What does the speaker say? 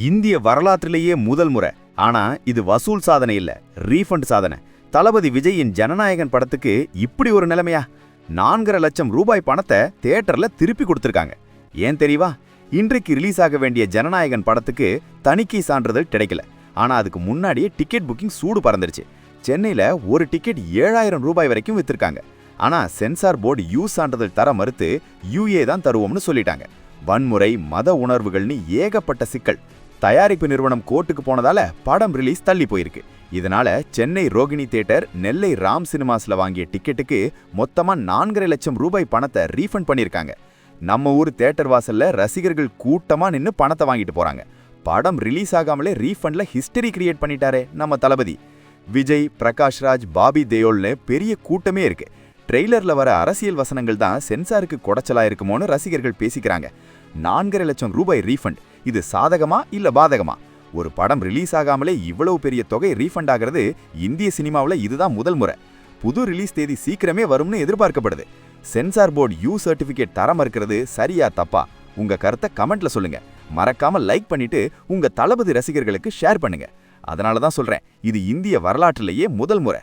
இந்திய வரலாற்றிலேயே முதல் முறை. ஆனா இது வசூல் சாதனை இல்ல, ரீஃபண்ட் சாதனை. தளபதி விஜயின் ஜனநாயகன் படத்துக்கு இப்படி ஒரு நிலைமையா? 4.5 லட்சம் ரூபாய் பணத்தை தியேட்டர்ல திருப்பி கொடுத்திருக்காங்க. ஏன் தெரியுமா? இன்றைக்கு ரிலீஸ் ஆக வேண்டிய ஜனநாயகன் படத்துக்கு தணிக்கை சான்றிதழ் கிடைக்கல. ஆனா அதுக்கு முன்னாடியே டிக்கெட் புக்கிங் சூடு பறந்துருச்சு. சென்னையில ஒரு டிக்கெட் 7000 ரூபாய் வரைக்கும் வித்திருக்காங்க. ஆனா சென்சார் போர்டு சான்றிதழ் தர மறுத்து UA தான் தருவோம்னு சொல்லிட்டாங்க. வன்முறை, மத உணர்வுகள்னு ஏகப்பட்ட சிக்கல். தயாரிப்பு நிறுவனம் கோர்ட்டுக்கு போனதால படம் ரிலீஸ் தள்ளி போயிருக்கு. இதனால சென்னை ரோகிணி தியேட்டர், நெல்லை ராம் சினிமாஸ்ல வாங்கிய டிக்கெட்டுக்கு மொத்தமா 4.5 லட்சம் ரூபாய் பணத்தை ரீஃபண்ட் பண்ணிருக்காங்க. நம்ம ஊர் தியேட்டர் வாசல்ல ரசிகர்கள் கூட்டமா நின்னு பணத்தை வாங்கிட்டு போறாங்க. படம் ரிலீஸ் ஆகாமலே ரீஃபண்ட்ல ஹிஸ்டரி கிரியேட் பண்ணிட்டாரே நம்ம தளபதி. விஜய், பிரகாஷ்ராஜ், பாபி தேயோல்னு பெரிய கூட்டமே இருக்கு. ட்ரெய்லர்ல வர அரசியல் வசனங்கள் தான் சென்சாருக்கு குடைச்சலா இருக்குமோன்னு ரசிகர்கள் பேசிக்கிறாங்க. 4.5 லட்சம் ரூபாய் ரீஃபண்ட், இது சாதகமா இல்ல பாதகமா? ஒரு படம் ரிலீஸ் ஆகாமலே இவ்வளவு பெரிய தொகை ரீஃபண்ட் ஆகிறது இந்திய சினிமாவில் இதுதான் முதல் முறை. புது ரிலீஸ் தேதி சீக்கிரமே வரும்னு எதிர்பார்க்கப்படுது. சென்சார் போர்டு சர்டிபிகேட் தர மறுக்கிறது சரியா தப்பா? உங்க கருத்தை கமெண்ட்ல சொல்லுங்க. மறக்காம லைக் பண்ணிட்டு உங்க தளபதி ரசிகர்களுக்கு ஷேர் பண்ணுங்க. அதனால தான் சொல்றேன், இது இந்திய வரலாற்றிலேயே முதல் முறை.